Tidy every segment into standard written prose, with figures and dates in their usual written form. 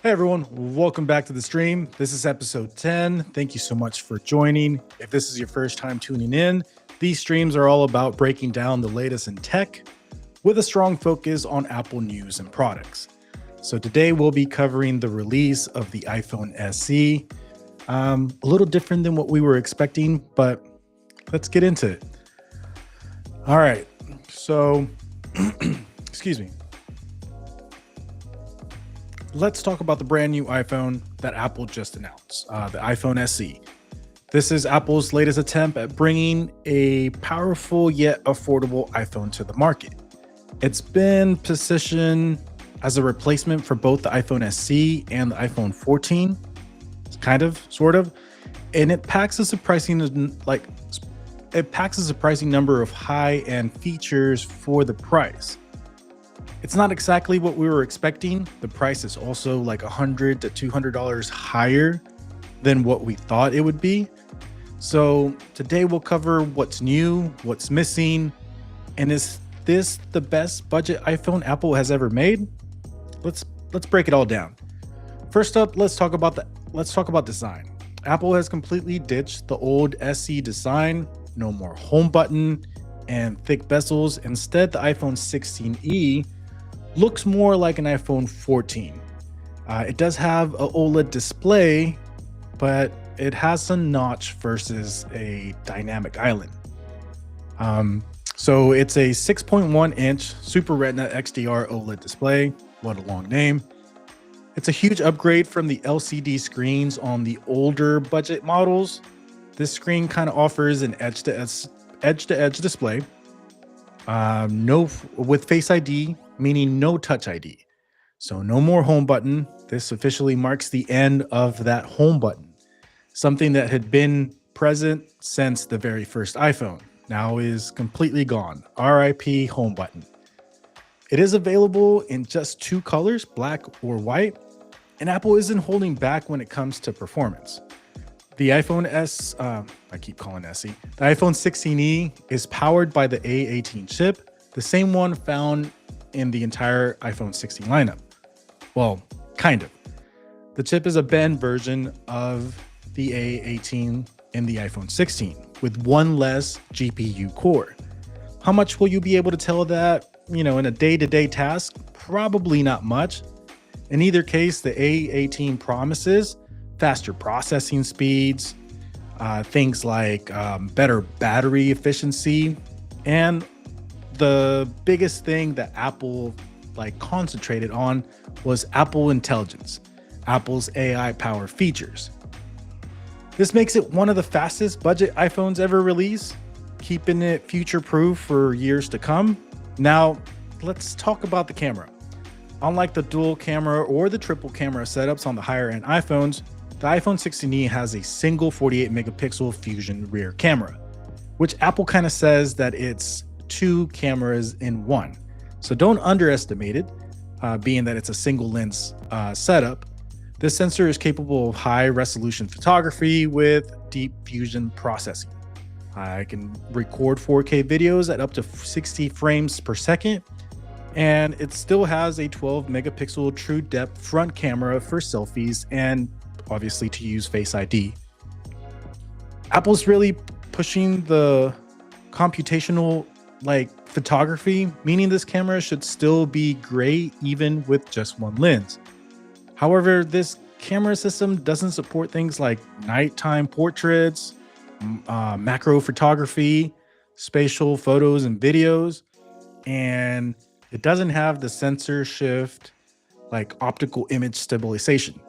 Hey everyone, welcome back to the stream. This is episode 10. Thank you so much for joining. If this is your first time tuning in, these streams are all about breaking down the latest in tech with a strong focus on Apple news and products. So today we'll be covering the release of the iPhone SE. A little different than what we were expecting, but let's get into it. All right, so excuse me. Let's talk about the brand new iPhone that Apple just announced, the iPhone SE. This is Apple's latest attempt at bringing a powerful yet affordable iPhone to the market. It's been positioned as a replacement for both the iPhone SE and the iPhone 14, kind of, sort of, and it packs a surprising number of high-end features for the price. It's not exactly what we were expecting. The price is also like $100 to $200 higher than what we thought it would be. So today we'll cover what's new, what's missing, and is this the best budget iPhone Apple has ever made? Let's break it all down. First up, let's talk about design. Apple has completely ditched the old SE design. No more home button and thick bezels. Instead, the iPhone 16e looks more like an iPhone 14. It does have an OLED display, but it has a notch versus a dynamic island. So it's a 6.1-inch Super Retina XDR OLED display. What a long name. It's a huge upgrade from the LCD screens on the older budget models. This screen kind of offers an edge-to-edge display, with Face ID, meaning no Touch ID. So no more home button. This officially marks the end of that home button, something that had been present since the very first iPhone. Now is completely gone. RIP home button. It is available in just two colors, black or white, and Apple isn't holding back when it comes to performance. The iPhone I keep calling SE. The iPhone 16e is powered by the A18 chip, the same one found in the entire iPhone 16 lineup. Well, kind of. The chip is a bend version of the A18 in the iPhone 16 with one less GPU core. How much will you be able to tell that, in a day-to-day task? Probably not much. In either case, the A18 promises faster processing speeds, things like better battery efficiency, and the biggest thing that Apple concentrated on was Apple Intelligence, Apple's AI power features. This makes it one of the fastest budget iPhones ever released, keeping it future-proof for years to come. Now, let's talk about the camera. Unlike the dual camera or the triple camera setups on the higher-end iPhones, the iPhone 16e has a single 48 megapixel Fusion rear camera, which Apple kind of says that it's two cameras in one. So don't underestimate it, being that it's a single lens setup. This sensor is capable of high resolution photography with deep fusion processing. I can record 4K videos at up to 60 frames per second, and it still has a 12 megapixel true depth front camera for selfies and obviously to use Face ID. Apple's really pushing the computational photography, meaning this camera should still be great even with just one lens. However, this camera system doesn't support things like nighttime portraits, macro photography, spatial photos and videos, and it doesn't have the sensor shift optical image stabilization.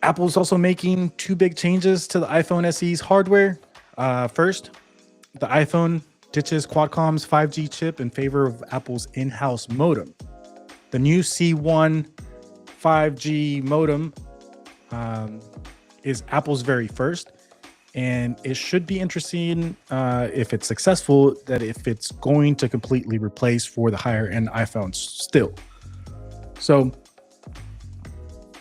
Apple's also making two big changes to the iPhone SE's hardware. First, the iPhone ditches Qualcomm's 5G chip in favor of Apple's in-house modem. The new C1 5G modem is Apple's very first, and it should be interesting if it's successful, that if it's going to completely replace for the higher end iPhones still. So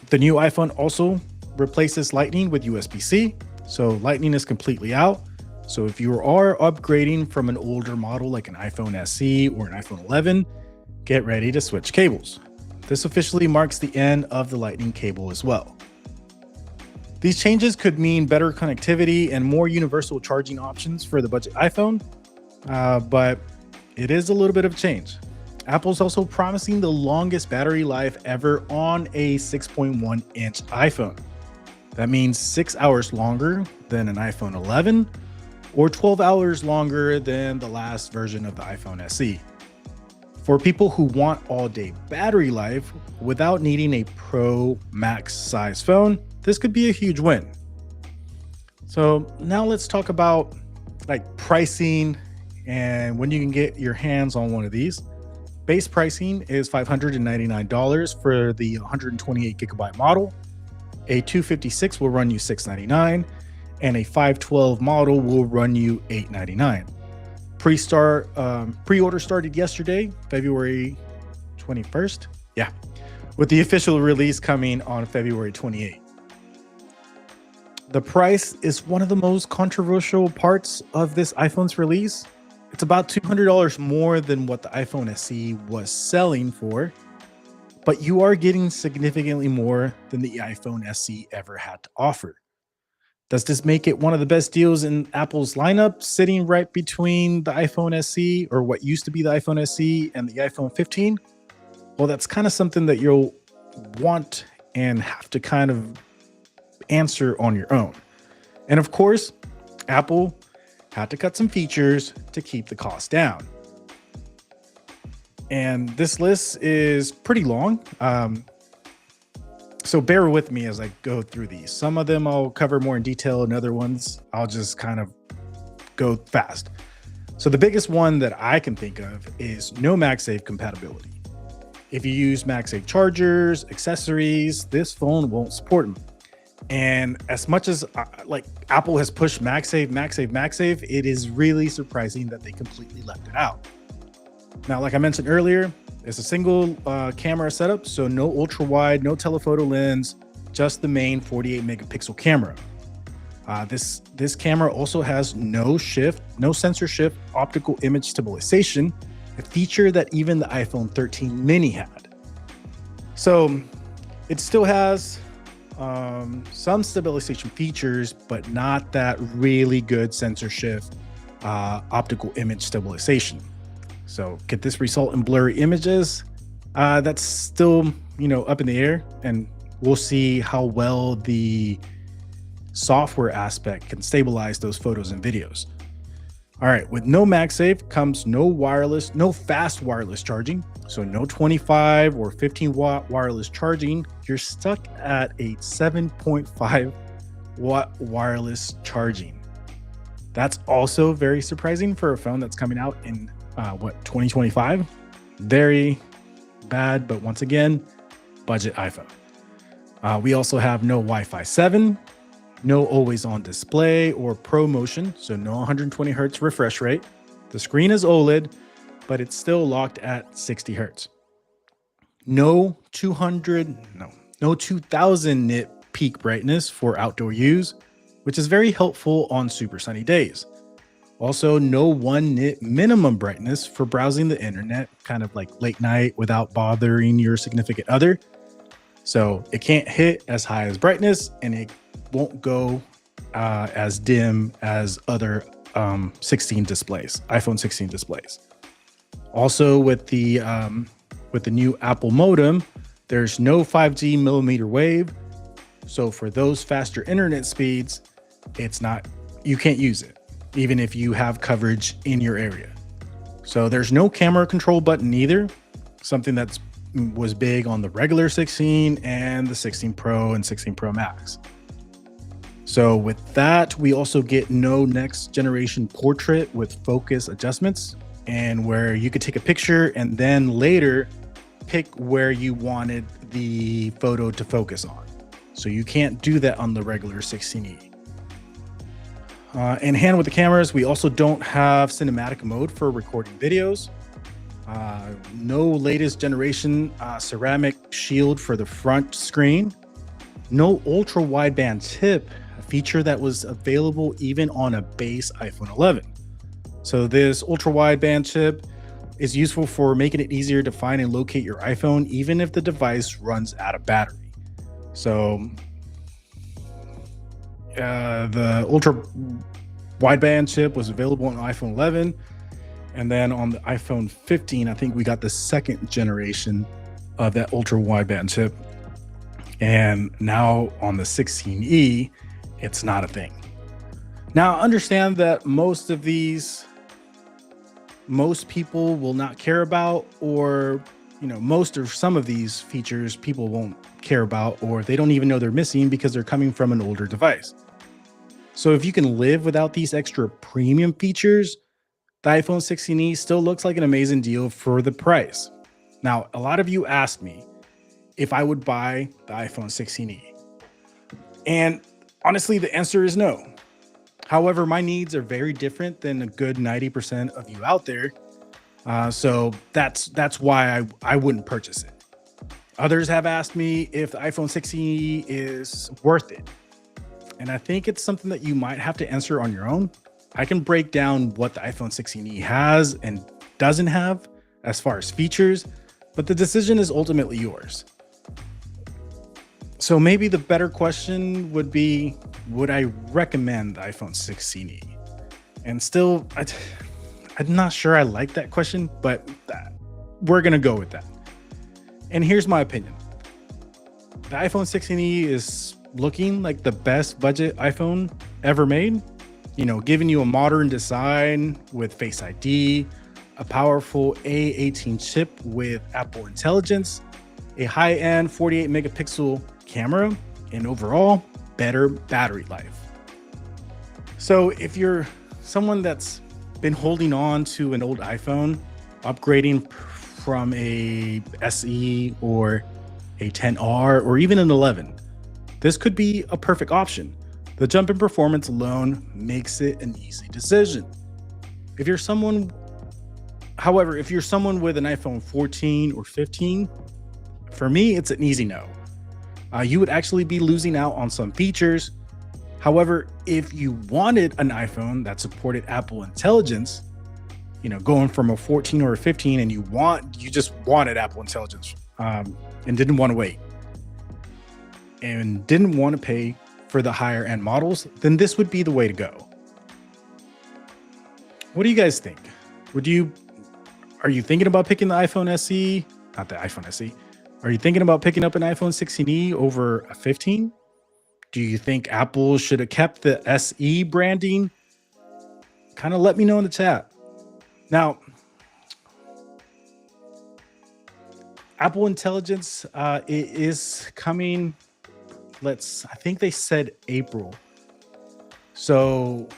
the new iPhone also replaces Lightning with USB-C. So Lightning is completely out. So if you are upgrading from an older model like an iPhone SE or an iPhone 11, get ready to switch cables. This officially marks the end of the Lightning cable as well. These changes could mean better connectivity and more universal charging options for the budget iPhone, but it is a little bit of change. Apple's also promising the longest battery life ever on a 6.1-inch iPhone. That means 6 hours longer than an iPhone 11 or 12 hours longer than the last version of the iPhone SE. For people who want all-day battery life without needing a Pro Max size phone, this could be a huge win. So now let's talk about pricing and when you can get your hands on one of these. Base pricing is $599 for the 128 gigabyte model. A 256 will run you $699, and a 512 model will run you $899. Pre-order started yesterday, February 21st. Yeah, with the official release coming on February 28th. The price is one of the most controversial parts of this iPhone's release. It's about $200 more than what the iPhone SE was selling for, but you are getting significantly more than the iPhone SE ever had to offer. Does this make it one of the best deals in Apple's lineup, sitting right between the iPhone SE, or what used to be the iPhone SE, and the iPhone 15? Well, that's kind of something that you'll want and have to kind of answer on your own. And of course, Apple had to cut some features to keep the cost down. And this list is pretty long. So bear with me as I go through these. Some of them I'll cover more in detail, and other ones I'll just kind of go fast. So the biggest one that I can think of is no MagSafe compatibility. If you use MagSafe chargers, accessories, this phone won't support them. And as much as Apple has pushed MagSafe, it is really surprising that they completely left it out. Now, like I mentioned earlier, it's a single camera setup, so no ultra wide, no telephoto lens, just the main 48 megapixel camera. This camera also has no sensor shift optical image stabilization, a feature that even the iPhone 13 mini had. So it still has some stabilization features, but not that really good sensor shift optical image stabilization. So could this result in blurry images? That's still, up in the air, and we'll see how well the software aspect can stabilize those photos and videos. All right, with no MagSafe comes no fast wireless charging. So no 25 or 15 watt wireless charging. You're stuck at a 7.5 watt wireless charging. That's also very surprising for a phone that's coming out in 2025. Very bad, but once again, budget iPhone. We also have no Wi-Fi 7, no always on display or ProMotion, so no 120 hertz refresh rate. The screen is OLED, but it's still locked at 60 hertz. No 2000 nit peak brightness for outdoor use, which is very helpful on super sunny days. Also, no 1 nit minimum brightness for browsing the internet, kind of like late night without bothering your significant other. So it can't hit as high as brightness, and it won't go as dim as other iPhone 16 displays. Also, with the new Apple modem, there's no 5G millimeter wave. So for those faster internet speeds, you can't use it, even if you have coverage in your area. So there's no camera control button either, something that was big on the regular 16 and the 16 Pro and 16 Pro Max. So with that, we also get no next generation portrait with focus adjustments, and where you could take a picture and then later pick where you wanted the photo to focus on. So you can't do that on the regular 16E. In hand with the cameras, we also don't have cinematic mode for recording videos. No latest generation ceramic shield for the front screen. No ultra wideband chip, a feature that was available even on a base iPhone 11. So this ultra wideband chip is useful for making it easier to find and locate your iPhone, even if the device runs out of battery. So the ultra wideband chip was available on iPhone 11. And then on the iPhone 15, I think we got the second generation of that ultra wideband chip. And now on the 16E, it's not a thing. Now, understand that most people will not care about, or most or some of these features people won't care about, or they don't even know they're missing because they're coming from an older device. So if you can live without these extra premium features, the iPhone 16e still looks like an amazing deal for the price. Now, a lot of you asked me if I would buy the iPhone 16e. And honestly, the answer is no. However, my needs are very different than a good 90% of you out there. So that's why I wouldn't purchase it. Others have asked me if the iPhone 16e is worth it. And I think it's something that you might have to answer on your own. I can break down what the iPhone 16e has and doesn't have as far as features, but the decision is ultimately yours. So maybe the better question would be, would I recommend the iPhone 16e? And still, I'm not sure I like that question, but we're going to go with that. And here's my opinion. The iPhone 16e is looking like the best budget iPhone ever made, giving you a modern design with Face ID, a powerful A18 chip with Apple Intelligence, a high-end 48 megapixel camera, and overall better battery life. So if you're someone that's been holding on to an old iPhone, upgrading from a SE or a 10R or even an 11, this could be a perfect option. The jump in performance alone makes it an easy decision. If you're someone with an iPhone 14 or 15, for me, it's an easy no. You would actually be losing out on some features. However, if you wanted an iPhone that supported Apple Intelligence, going from a 14 or a 15, and you just wanted Apple Intelligence, and didn't want to wait, and didn't want to pay for the higher end models, then this would be the way to go. What do you guys think? Are you thinking about picking the iPhone SE? Not the iPhone SE. Are you thinking about picking up an iPhone 16e over a 15? Do you think Apple should have kept the SE branding? Kind of let me know in the chat. Now, Apple Intelligence it is coming. I think they said April. So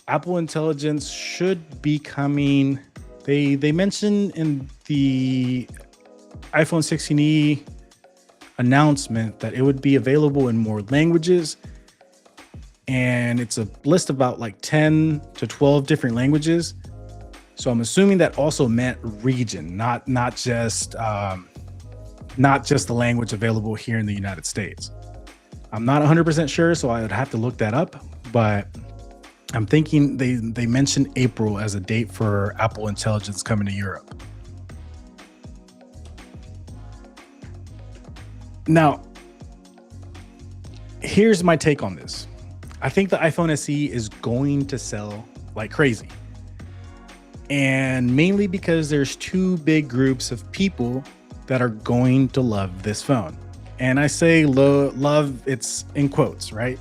Apple Intelligence should be coming. They mentioned in the iPhone 16e announcement that it would be available in more languages, and it's a list of about like 10 to 12 different languages. So I'm assuming that also meant region, not just the language available here in the United States. I'm not 100% sure, so I would have to look that up, but I'm thinking they mentioned April as a date for Apple Intelligence coming to Europe. Now, here's my take on this. I think the iPhone SE is going to sell like crazy. And mainly because there's two big groups of people that are going to love this phone. And I say love, it's in quotes, right?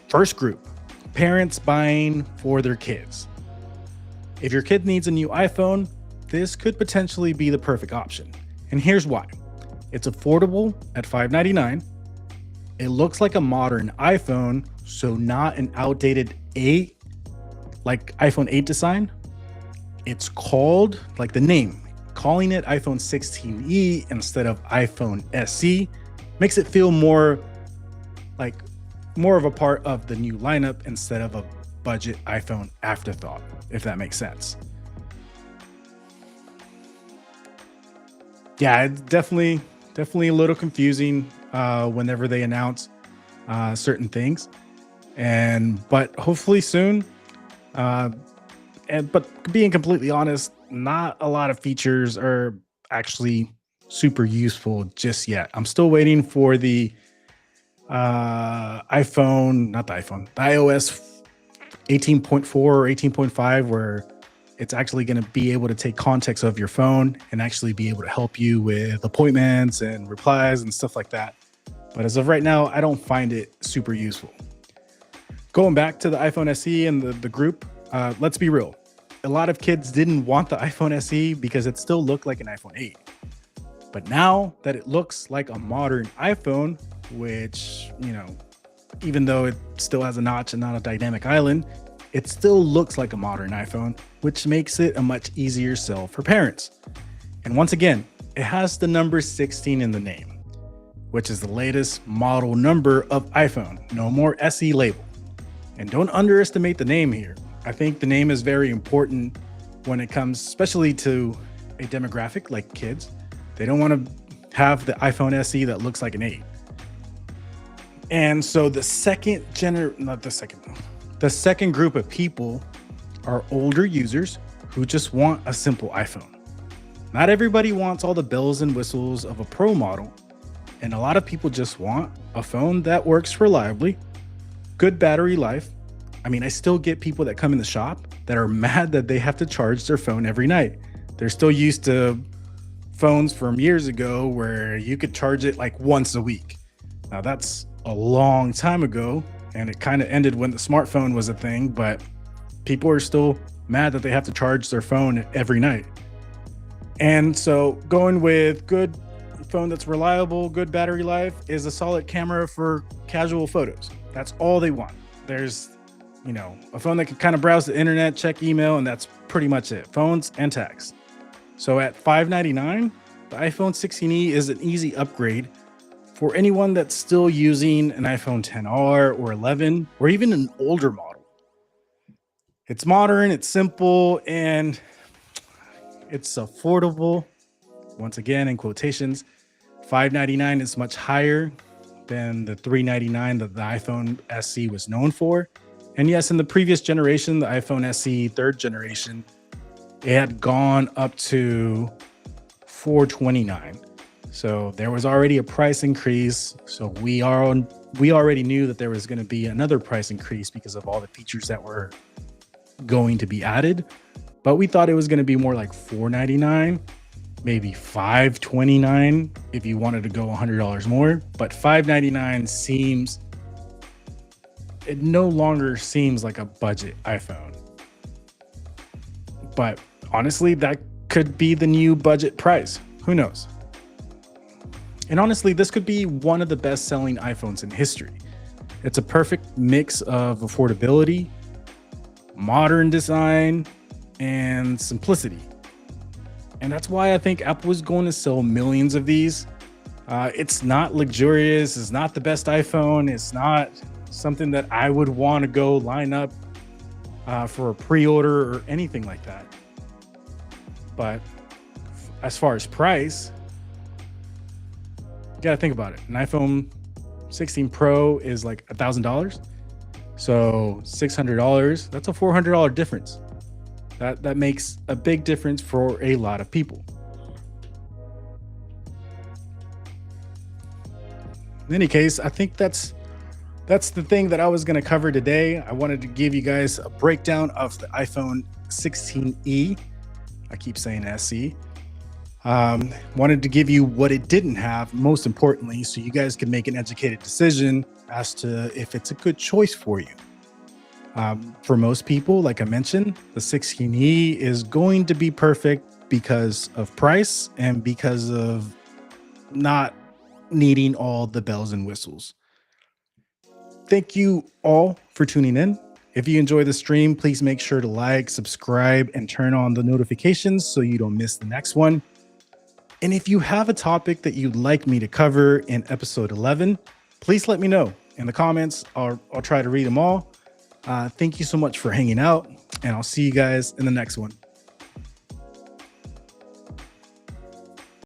First group, parents buying for their kids. If your kid needs a new iPhone, this could potentially be the perfect option. And here's why. It's affordable at $599. It looks like a modern iPhone, so not an outdated 8, like iPhone 8 design. It's called, like the name, calling it iPhone 16e instead of iPhone SE makes it feel more of a part of the new lineup instead of a budget iPhone afterthought, if that makes sense. Yeah, it's definitely a little confusing whenever they announce certain things, but hopefully soon But being completely honest, not a lot of features are actually super useful just yet. I'm still waiting for the not the iPhone, the iOS 18.4 or 18.5, where it's actually going to be able to take context of your phone and actually be able to help you with appointments and replies and stuff like that. But as of right now, I don't find it super useful. Going back to the iPhone SE and the group, let's be real. A lot of kids didn't want the iPhone SE because it still looked like an iPhone 8. But now that it looks like a modern iPhone, which, even though it still has a notch and not a dynamic island, it still looks like a modern iPhone, which makes it a much easier sell for parents. And once again, it has the number 16 in the name, which is the latest model number of iPhone. No more SE label. And don't underestimate the name here. I think the name is very important when it comes, especially to a demographic like kids. They don't want to have the iPhone SE that looks like an 8. And so the second group of people are older users who just want a simple iPhone. Not everybody wants all the bells and whistles of a Pro model, and a lot of people just want a phone that works reliably, good battery life. I still get people that come in the shop that are mad that they have to charge their phone every night. They're still used to phones from years ago where you could charge it like once a week. Now that's a long time ago, and it kind of ended when the smartphone was a thing, but people are still mad that they have to charge their phone every night. And so going with good phone that's reliable, good battery life, is a solid camera for casual photos. That's all they want. There's a phone that can kind of browse the internet, check email, and that's pretty much it. Phones and text. So at $599, the iPhone 16e is an easy upgrade for anyone that's still using an iPhone XR or 11 or even an older model. It's modern, it's simple, and it's affordable. Once again, in quotations, $599 is much higher than the $399 that the iPhone SE was known for. And yes, in the previous generation, the iPhone SE third generation, it had gone up to $429. So there was already a price increase. So we already knew that there was going to be another price increase because of all the features that were going to be added. But we thought it was going to be more like $499, maybe $529 if you wanted to go $100 more. But $599 it no longer seems like a budget iPhone. But honestly, that could be the new budget price. Who knows? And honestly, this could be one of the best selling iPhones in history. It's a perfect mix of affordability, modern design, and simplicity. And that's why I think Apple is going to sell millions of these. It's not luxurious. It's not the best iPhone. It's not something that I would want to go line up for a pre-order or anything like that. But as far as price, you gotta think about it. An iPhone 16 Pro is like $1,000. So $600, that's a $400 difference. That makes a big difference for a lot of people. In any case, I think that's the thing that I was going to cover today. I wanted to give you guys a breakdown of the iPhone 16e. I keep saying SE. Wanted to give you what it didn't have, most importantly, so you guys can make an educated decision as to if it's a good choice for you. For most people, like I mentioned, the 16e is going to be perfect because of price and because of not needing all the bells and whistles. Thank you all for tuning in. If you enjoy the stream, please make sure to like, subscribe, and turn on the notifications so you don't miss the next one. And if you have a topic that you'd like me to cover in episode 11, please let me know in the comments. I'll try to read them all. Thank you so much for hanging out, and I'll see you guys in the next one.